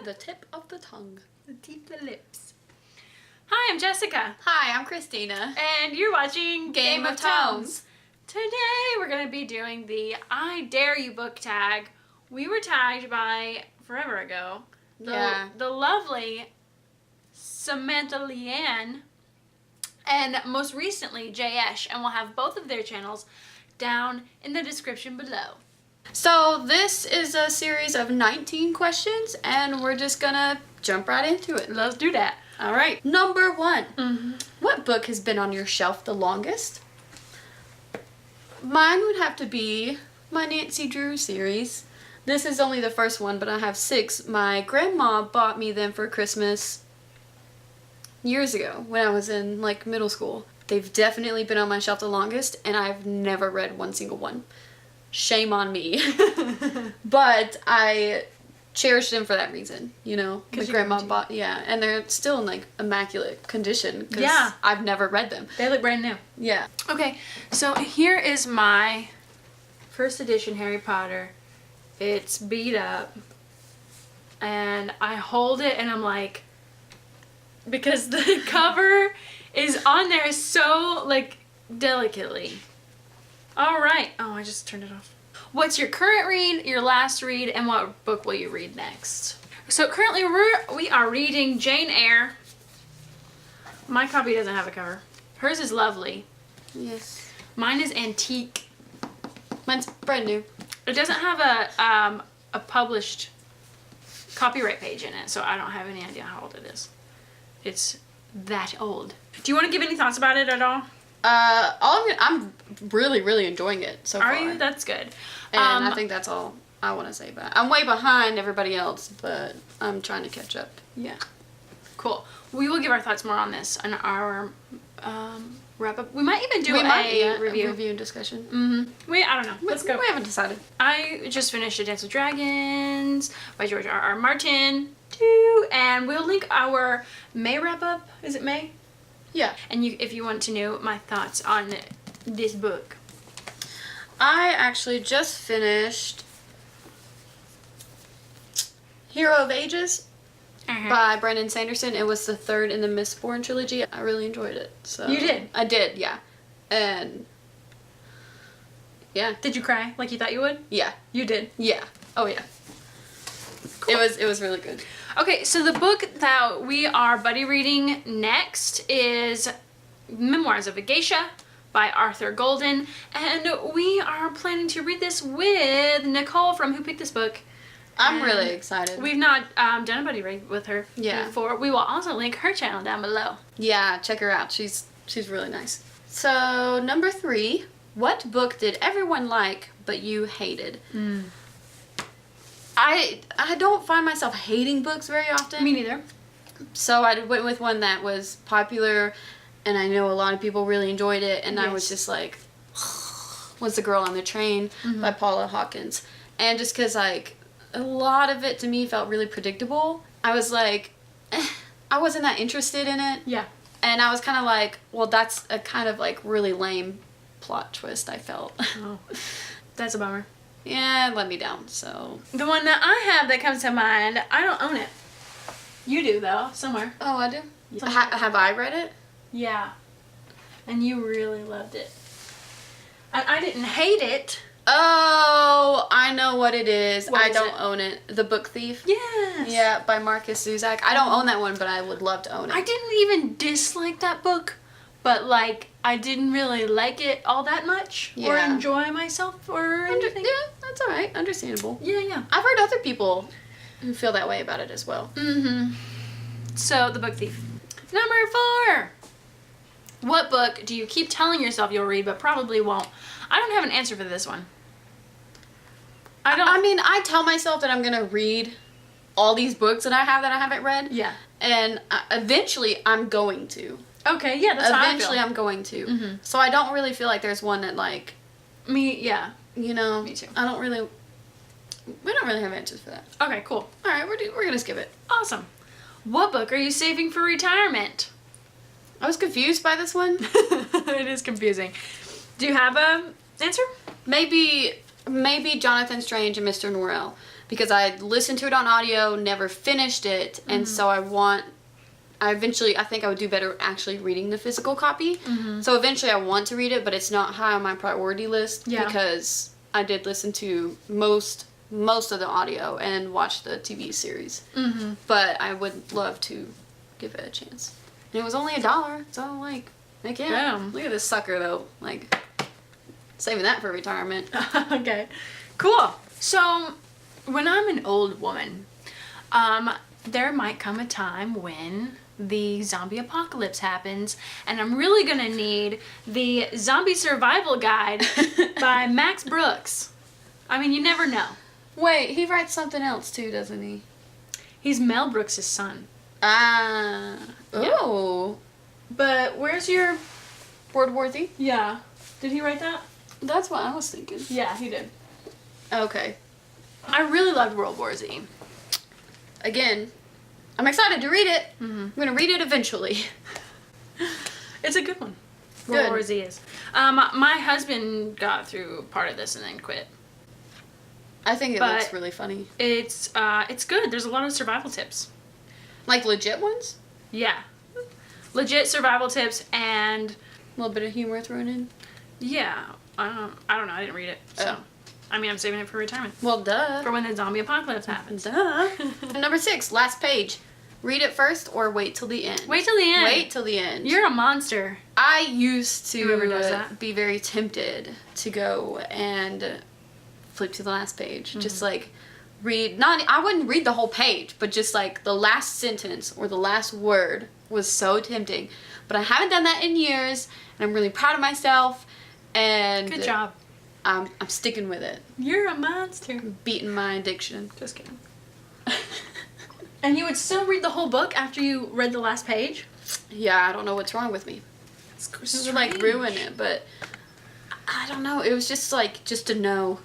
The tip of the tongue. The tip of the lips. Hi, I'm Jessica. Hi, I'm Christeena. And you're watching Game of Tomes. Today we're going to be doing the I Dare You book tag. We were tagged by, forever ago, the lovely Samantha Leanne and most recently Jayesh, and we'll have both of their channels down in the description below. So this is a series of 19 questions and we're just gonna jump right into it. Let's do that. All right. Number 1. What book has been on your shelf the longest? Mine would have to be my Nancy Drew series. This is only the first one, but I have 6. My grandma bought me them for Christmas years ago when I was in like middle school. They've definitely been on my shelf the longest and I've never read one single one. Shame on me. But I cherish them for that reason, you know. My grandma bought, and they're still in like immaculate condition because I've never read them. They look brand new. Yeah. Okay, so here is my first edition Harry Potter. It's beat up and I hold it and I'm like, because the cover is on there so like delicately. All right. Oh, I just turned it off. What's your current read, your last read, and what book will you read next? So currently we are reading Jane Eyre. My copy doesn't have a cover. Hers is lovely. Yes. Mine is antique. Mine's brand new. It doesn't have a published copyright page in it, so I don't have any idea how old it is. It's that old. Do you want to give any thoughts about it at all? I'm really enjoying it so far. Are you? That's good. And I think that's all I want to say about it. I'm way behind everybody else, but I'm trying to catch up. Yeah. Cool. We will give our thoughts more on this in our wrap up. We might even do a review and discussion. I don't know. Let's go. We haven't decided. I just finished A Dance with Dragons by George R.R. Martin 2, and we'll link our May wrap up. Is it May? Yeah. And if you want to know my thoughts on this book. I actually just finished Hero of Ages by Brandon Sanderson. It was the 3rd in the Mistborn trilogy. I really enjoyed it. So you did? I did, yeah. And yeah. Did you cry like you thought you would? Yeah. You did? Yeah. Oh yeah. Cool. It was really good. Okay, so the book that we are buddy reading next is Memoirs of a Geisha by Arthur Golden, and we are planning to read this with Nicole from Who Picked This Book. I'm really excited. We've not done a buddy read with her before. We will also link her channel down below. Yeah, check her out. She's really nice. So, number 3, what book did everyone like but you hated? I don't find myself hating books very often. Me neither. So I went with one that was popular, and I know a lot of people really enjoyed it, and I was just like, was The Girl on the Train by Paula Hawkins. And just because, like, a lot of it to me felt really predictable, I was like, I wasn't that interested in it. Yeah. And I was kind of like, well, that's a kind of, like, really lame plot twist, I felt. Oh, that's a bummer. Yeah, it let me down, so. The one that I have that comes to mind, I don't own it. You do, though, somewhere. Oh, I do? Yeah. Have I read it? Yeah. And you really loved it. And I didn't hate it. Oh, I know what it is. I don't it? own it. The Book Thief. Yes. Yeah, by Marcus Zuzak. I don't own that one, but I would love to own it. I didn't even dislike that book, but like I didn't really like it all that much or enjoy myself or anything. Yeah, that's all right. Understandable. Yeah. I've heard other people who feel that way about it as well. So, The Book Thief. Number 4. What book do you keep telling yourself you'll read but probably won't? I don't have an answer for this one. I mean, I tell myself that I'm going to read all these books that I haven't read. Yeah. And eventually I'm going to. Okay, yeah, that's how I feel. Eventually I'm going to. So I don't really feel like there's one that like... Yeah. You know? Me too. We don't really have answers for that. Okay, cool. Alright, we're going to skip it. Awesome. What book are you saving for retirement? I was confused by this one. It is confusing. Do you have an answer? Maybe Jonathan Strange and Mr. Norrell. because I listened to it on audio, never finished it, and so I think I would do better actually reading the physical copy. So eventually I want to read it, but it's not high on my priority list because I did listen to most of the audio and watch the TV series. But I would love to give it a chance. And it was only $1, so like, heck yeah. Damn. Look at this sucker though, like, saving that for retirement. Okay, cool. So, when I'm an old woman, there might come a time when the zombie apocalypse happens, and I'm really gonna need the Zombie Survival Guide by Max Brooks. I mean, you never know. Wait, he writes something else too, doesn't he? He's Mel Brooks' son. Oh. But where's your... World War Z? Yeah. Did he write that? That's what I was thinking. Yeah, he did. Okay. I really loved World War Z. Again, I'm excited to read it. I'm gonna read it eventually. It's a good one. Good. World War Z is. My husband got through part of this and then quit. I think it looks really funny. It's good. There's a lot of survival tips. Like legit ones? Yeah. Legit survival tips and... A little bit of humor thrown in? Yeah. I don't know. I didn't read it. So, I mean, I'm saving it for retirement. Well, duh. For when the zombie apocalypse happens. Duh. Number 6, last page. Read it first or wait till the end? Wait till the end. Wait till the end. You're a monster. I used Whoever does to that. be very tempted to go and flip to the last page. Just like read, I wouldn't read the whole page, but just like the last sentence or the last word was so tempting. But I haven't done that in years, and I'm really proud of myself, and Good job. I'm sticking with it. You're a monster. Beating my addiction. Just kidding. And you would still read the whole book after you read the last page? Yeah, I don't know what's wrong with me. It would like ruin it, but I don't know. It was just like, just to know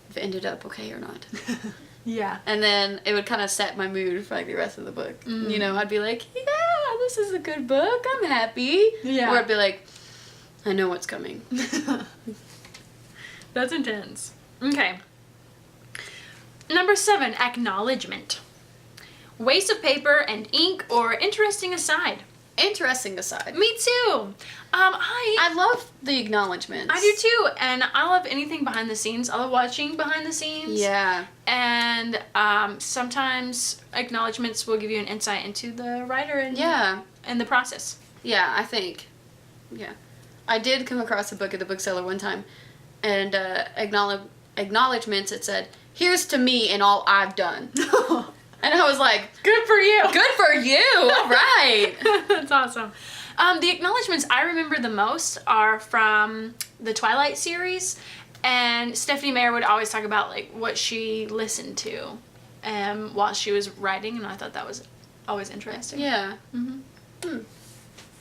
if it ended up okay or not. Yeah. And then it would kind of set my mood for like the rest of the book. You know, I'd be like, yeah, this is a good book. I'm happy. Yeah. Or I'd be like, I know what's coming. That's intense. Okay. Number 7, acknowledgement. Waste of paper and ink or interesting aside. Interesting aside. Me too. I love the acknowledgements. I do too, and I love anything behind the scenes. I love watching behind the scenes. Yeah. And sometimes acknowledgements will give you an insight into the writer and the process. Yeah, I think. Yeah. I did come across a book at the bookseller one time, and acknowledgements, it said, "Here's to me and all I've done." And I was like, Good for you. good for you. All right. That's awesome. The acknowledgements I remember the most are from the Twilight series, and Stephanie Meyer would always talk about like what she listened to while she was writing, and I thought that was always interesting. Yeah.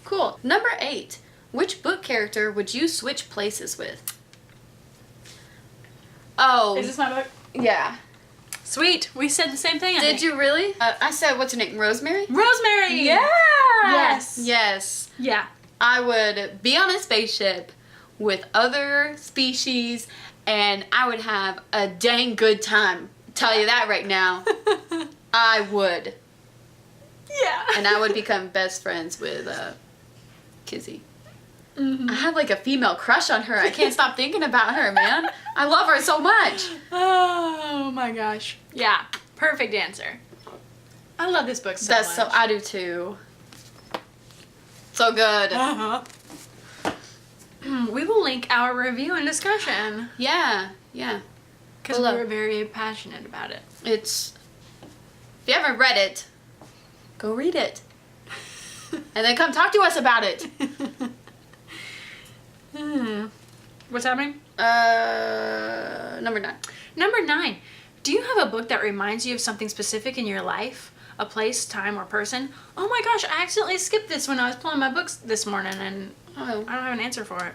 Cool. Number 8. Which book character would you switch places with? Oh. Is this my book? Yeah. Sweet. We said the same thing. I Did think. you really? I said, what's her name? Rosemary? Rosemary. Yeah. Yes. Yes. Yeah. I would be on a spaceship with other species, and I would have a dang good time. Tell you that right now. I would. Yeah. And I would become best friends with Kizzy. I have like a female crush on her. I can't stop thinking about her, man. I love her so much. Oh my gosh. Yeah. Perfect answer. I love this book so much. I do too. So good. We will link our review and discussion Yeah, yeah. because we were very passionate about it. If you haven't read it, go read it. And then come talk to us about it. What's happening? Number 9. Number 9. Do you have a book that reminds you of something specific in your life? A place, time, or person? Oh my gosh, I accidentally skipped this when I was pulling my books this morning, and I don't have an answer for it.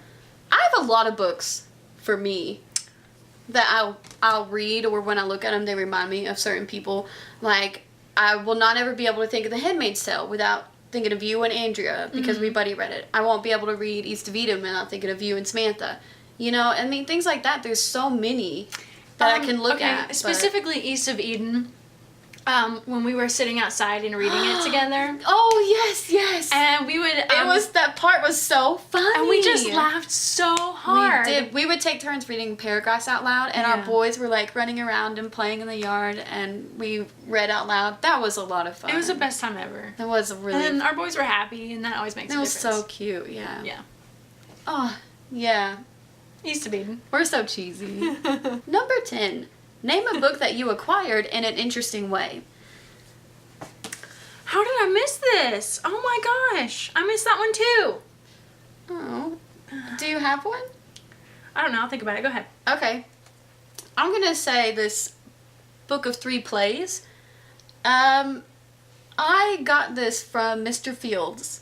I have a lot of books for me that I'll read, or when I look at them, they remind me of certain people. Like, I will not ever be able to think of The Handmaid's Tale without thinking of you and Andrea, because we buddy read it. I won't be able to read East of Eden without thinking of you and Samantha. You know, I mean, things like that. There's so many. that I can look at. Specifically East of Eden. When we were sitting outside and reading it together. Oh, yes. And we would... that part was so funny. And we just laughed so hard. We did. We would take turns reading paragraphs out loud, and our boys were like running around and playing in the yard, and we read out loud. That was a lot of fun. It was the best time ever. It was really... And our boys were happy, and that always makes a difference. That was so cute, yeah. Yeah. Oh, yeah. East of Eden. We're so cheesy. Number 10. Name a book that you acquired in an interesting way. How did I miss this? Oh my gosh. I missed that one too. Oh. Do you have one? I don't know. I'll think about it. Go ahead. Okay. I'm going to say this book of 3 plays. I got this from Mr. Fields.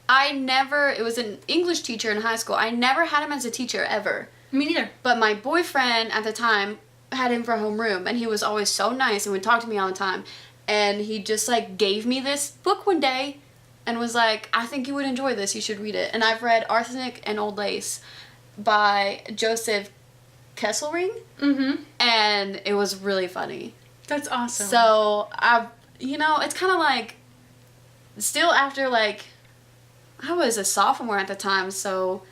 It was an English teacher in high school. I never had him as a teacher ever. Me neither. But my boyfriend at the time had him for homeroom, and he was always so nice and would talk to me all the time. And he just like gave me this book one day and was like, I think you would enjoy this, you should read it. And I've read Arsenic and Old Lace by Joseph Kesselring. Mm-hmm. And it was really funny. That's awesome. So it's kind of like, still after like, I was a sophomore at the time, so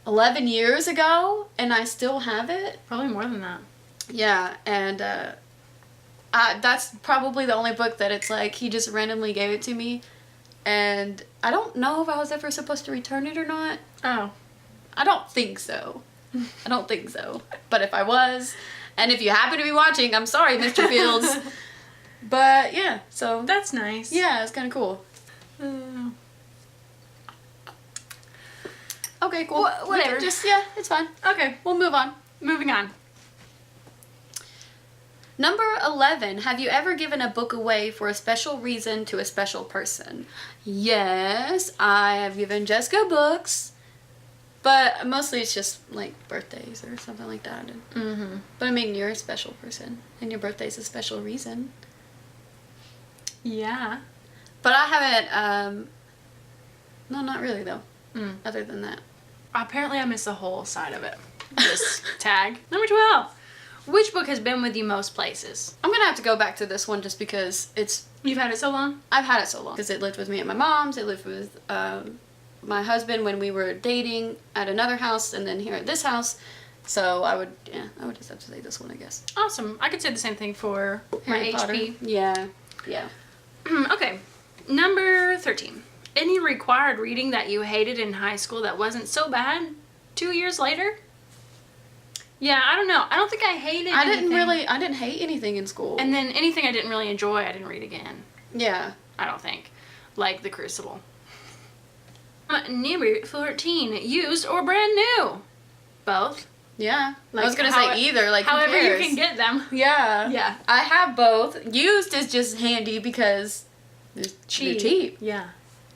11 years ago, and I still have it. Probably more than that. Yeah, and that's probably the only book that it's like he just randomly gave it to me, and I don't know if I was ever supposed to return it or not. Oh. I don't think so. But if I was, and if you happen to be watching, I'm sorry, Mr. Fields. But yeah, so. That's nice. Yeah, it's kind of cool. Okay, cool. Whatever. It's fine. Okay. We'll move on. Moving on. Number 11, have you ever given a book away for a special reason to a special person? Yes, I have given Jessica books, but mostly it's just like birthdays or something like that. Mm-hmm. But I mean, you're a special person, and your birthday's a special reason. Yeah. But I haven't, no, not really though, other than that. Apparently I missed the whole side of it. This tag. Number 12. Which book has been with you most places? I'm gonna have to go back to this one just because You've had it so long? I've had it so long. Because it lived with me at my mom's, it lived with my husband when we were dating at another house, and then here at this house. So I would just have to say this one, I guess. Awesome. I could say the same thing for Harry my Potter. HP. Yeah. Okay. Number 13. Any required reading that you hated in high school that wasn't so bad 2 years later? Yeah, I don't know. I don't think I hated anything. I didn't hate anything in school. And then anything I didn't really enjoy, I didn't read again. Yeah. I don't think. Like The Crucible. Number 14. Used or brand new? Both. Yeah. I was going to say either. Like, however who cares? you can get them. Yeah. Yeah. I have both. Used is just handy because they're cheap. Yeah.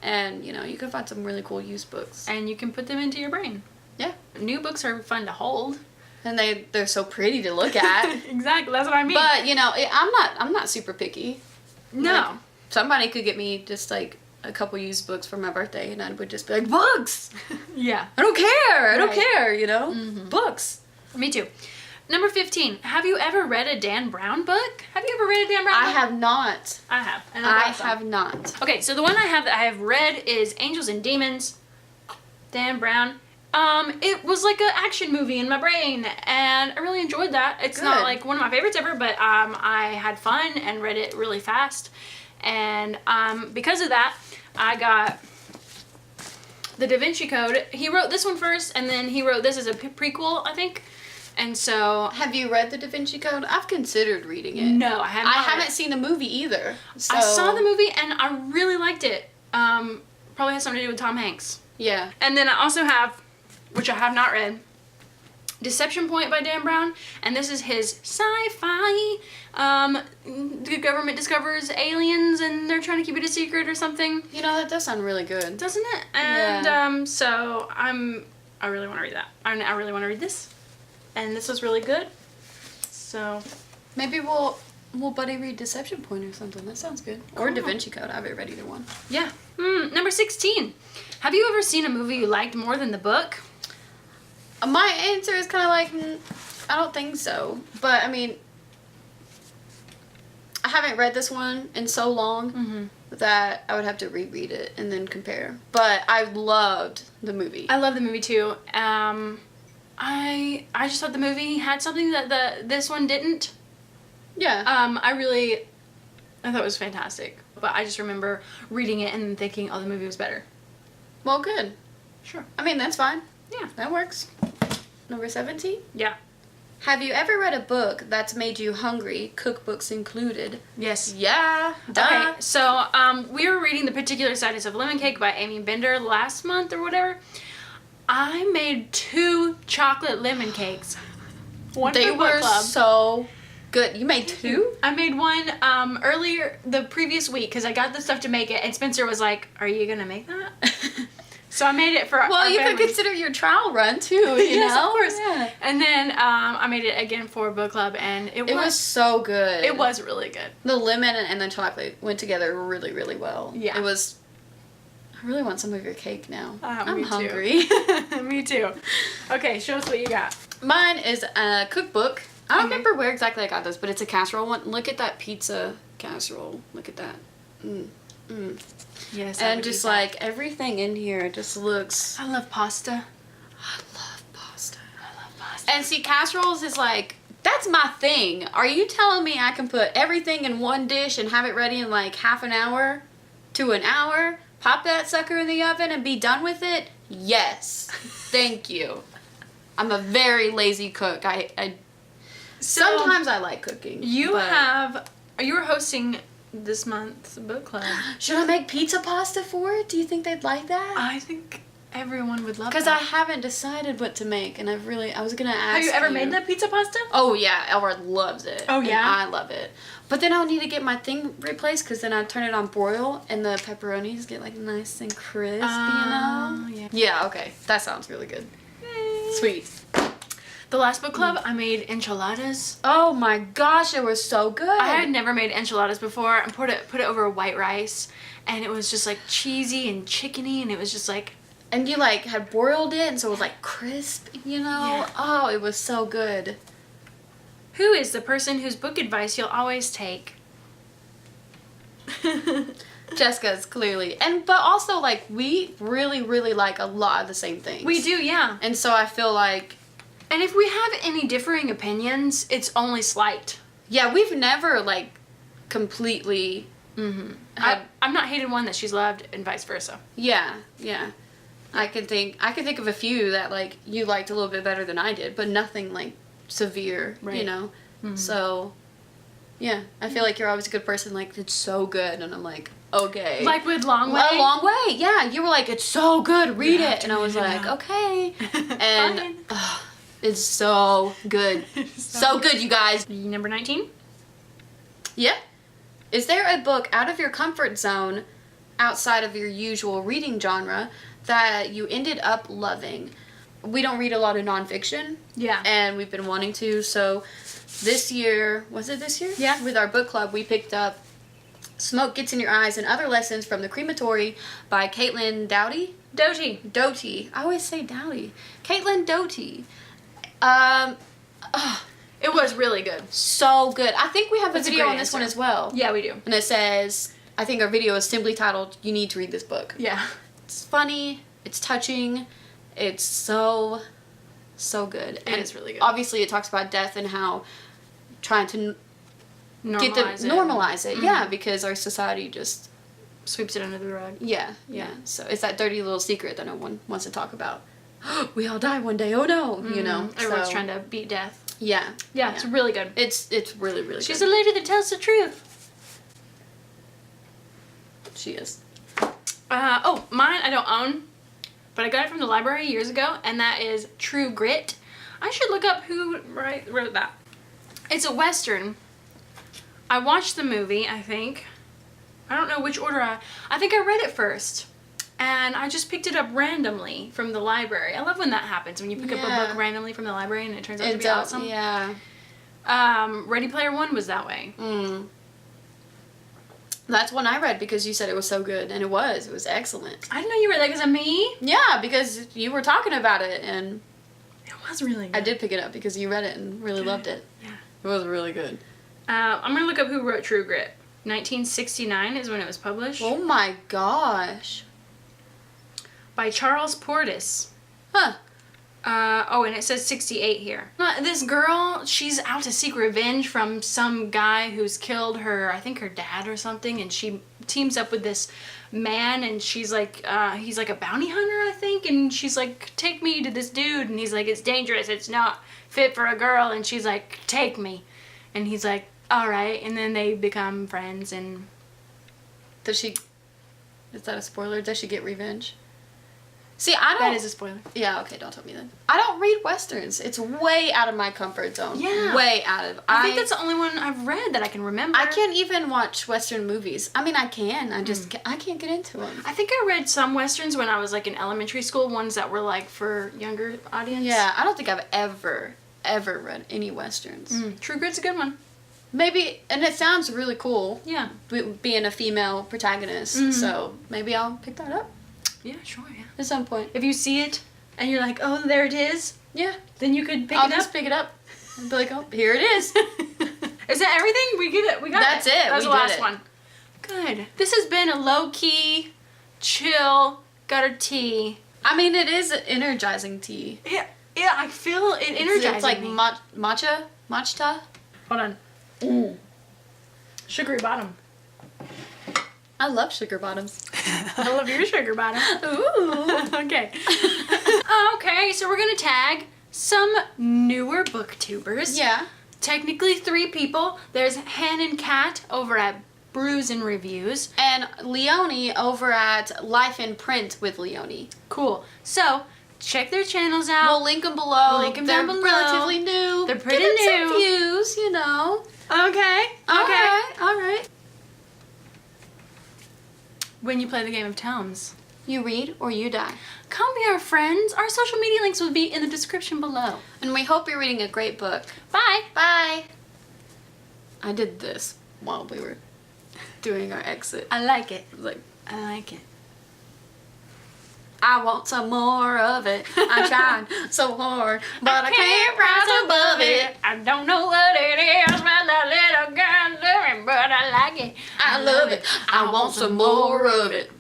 And, you can find some really cool used books. And you can put them into your brain. Yeah. New books are fun to hold. And they're so pretty to look at. Exactly, that's what I mean. But, I'm not super picky. No. Like, somebody could get me just, like, a couple used books for my birthday, and I would just be like, books! Yeah. I don't care! I don't Right. care, Mm-hmm. Books. Me too. Number 15. Have you ever read a Dan Brown book? Have you ever read a Dan Brown book? I have not. I have. And I have not. Okay, so the one I have read is Angels and Demons. Dan Brown. It was like an action movie in my brain, and I really enjoyed that. It's not like one of my favorites ever, but I had fun and read it really fast. And because of that, I got the Da Vinci Code. He wrote this one first, and then he wrote this as a prequel, I think. And so... Have you read the Da Vinci Code? I've considered reading it. No, I haven't. I haven't seen the movie either. So. I saw the movie, and I really liked it. Probably has something to do with Tom Hanks. Yeah. And then I also have, which I have not read, Deception Point by Dan Brown, and this is his sci-fi. The government discovers aliens and they're trying to keep it a secret or something. That does sound really good. Doesn't it? And so I really want to read that. I really want to read this, and this was really good. So maybe we'll buddy read Deception Point or something. That sounds good. Cool. Or Da Vinci Code. I haven't read either one. Yeah. Number 16. Have you ever seen a movie you liked more than the book? My answer is kind of like, I don't think so. But, I mean, I haven't read this one in so long that I would have to reread it and then compare. But I loved the movie. I love the movie too. I just thought the movie had something that this one didn't. Yeah. I thought it was fantastic. But I just remember reading it and then thinking, oh, the movie was better. Well, good. Sure. I mean, that's fine. Yeah. That works. Number 17? Yeah. Have you ever read a book that's made you hungry, cookbooks included? Yes. Yeah. Duh. Okay, so we were reading The Particular Sadness of Lemon Cake by Amy Bender last month or whatever. I made 2 chocolate lemon cakes. One They for book were club. so good. You made 2? I made one earlier the previous week because I got the stuff to make it, and Spencer was like, "Are you gonna make that?" So I made it for well, our you family. could consider your trial run too. You Yes, know? of course. Yeah. And then I made it again for book club, and it was so good. It was really good. The lemon and the chocolate went together really, really well. Yeah. It was. I really want some of your cake now. I'm me hungry. Too. Me too. Okay, show us what you got. Mine is a cookbook. I don't remember where exactly I got this, but it's a casserole one. Look at that pizza casserole. Look at that. Yes. And just like everything in here just looks. I love pasta. I love pasta. I love pasta. And see, casseroles is like, that's my thing. Are you telling me I can put everything in one dish and have it ready in like half an hour to an hour? Pop that sucker in the oven and be done with it? Yes. Thank you. I'm a very lazy cook. Sometimes I like cooking. You were hosting this month's book club. Should I make pizza pasta for it? Do you think they'd like that? I think everyone would love that. Because I haven't decided what to make, and I was gonna ask. Have you ever made that pizza pasta? Oh yeah, Elward loves it. Oh, yeah? And I love it. But then I'll need to get my thing replaced, because then I turn it on broil, and the pepperonis get like nice and crisp, you know? Yeah. Yeah, okay. That sounds really good. Sweet. The last book club, I made enchiladas. Oh my gosh, it was so good. I had never made enchiladas before, and put it over white rice, and it was just like cheesy and chickeny, and it was just like. And you like had boiled it, and so it was like crisp, you know? Yeah. Oh, it was so good. Who is the person whose book advice you'll always take? Jessica's clearly. But also like we really, really like a lot of the same things. We do, yeah. And so I feel like. And if we have any differing opinions, it's only slight. Yeah, we've never like completely. I'm not hated one that she's loved, and vice versa. Yeah. I can think of a few that like you liked a little bit better than I did, but nothing like severe, Right. you know. So, yeah, I feel like you're always a good person. Like it's so good, and I'm like, okay. Like with Long Way. A Long Way, yeah. You were like, it's so good, read You have it, to and I was read it like, now. okay. And it's so good, so good, you guys. Number 19. Yeah. Is there a book out of your comfort zone, outside of your usual reading genre, that you ended up loving? We don't read a lot of nonfiction. Yeah. And we've been wanting to, so this year, was it this year? Yeah. With our book club, we picked up Smoke Gets in Your Eyes and Other Lessons from the Crematory by Caitlin Doughty. I always say Doughty. Caitlin Doughty. It was really good. So good. I think we have a That's a video great on this one answer. as well. Yeah, we do. And it says, I think our video is simply titled, You Need to Read This Book. Yeah. It's funny. It's touching. It's so good. It is really good. Obviously, it talks about death and how trying to normalize it. Yeah, because our society just sweeps it under the rug. yeah. So it's that dirty little secret that no one wants to talk about. We all die one day. Oh no, you know. Everyone's trying to beat death. Yeah. Yeah, it's really good. It's really really She's good. a lady that tells the truth. She is. Mine I don't own, but I got it from the library years ago, and that is True Grit. I should look up who wrote that. It's a Western. I watched the movie, I think. I don't know which order I think I read it first. And I just picked it up randomly from the library. I love when that happens, when you pick up a book randomly from the library and it turns out to be awesome. Yeah. Ready Player One was that way. That's one I read because you said it was so good, and it was excellent. I didn't know you read that because of me. Yeah, because you were talking about it, and It was really good. I did pick it up because you read it and really loved it. Yeah. It was really good. I'm going to look up who wrote True Grit. 1969 is when it was published. Oh my gosh. By Charles Portis. Huh. And it says 68 here. This girl, she's out to seek revenge from some guy who's killed her, I think her dad or something, and she teams up with this man, and she's like, he's like a bounty hunter, I think, and she's like, take me to this dude, and he's like, it's dangerous, it's not fit for a girl, and she's like, take me. And he's like, alright, and then they become friends, and... Is that a spoiler? Does she get revenge? See, I don't... That is a spoiler. Yeah, okay, don't tell me then. I don't read Westerns. It's way out of my comfort zone. Yeah. Way out of... I think that's the only one I've read that I can remember. I can't even watch Western movies. I mean, I can. I can't get into them. I think I read some Westerns when I was, like, in elementary school, ones that were, like, for younger audience. Yeah, I don't think I've ever read any Westerns. True Grit's a good one. Maybe, and it sounds really cool. Yeah. Being a female protagonist, so maybe I'll pick that up. Yeah, sure, yeah. At some point. If you see it and you're like, oh, there it is, Yeah. then you could pick I'll it up. just pick it up and be like, oh, here it is. Is that everything? We get it. We got That's it. That was We the did last it. one. Good. This has been a low-key, chill, got our tea. I mean, it is energizing tea. Yeah, I feel it energizing It's like me. matcha. Hold on. Sugary bottom. I love sugar bottoms. I love your sugar bottom. Ooh. Okay. Okay, so we're gonna tag some newer booktubers. Yeah. Technically 3 people. There's Hen and Kat over at Brews and Reviews. And Leonie over at Life in Print with Leonie. Cool. So, check their channels out. We'll link them below. We'll link 'em They're down below. relatively new. They're pretty Give it new. some views, you know. Okay. All right. When you play the game of Tomes, You read or you die. come be our friends. Our social media links will be in the description below. And we hope you're reading a great book. Bye. Bye. I did this while we were doing our exit. I like it. I was like, I like it. I want some more of it. I'm trying so hard, but I can't rise above it. I don't know what it is, but that little girl doing, but I like it. I love it. I want some more of it.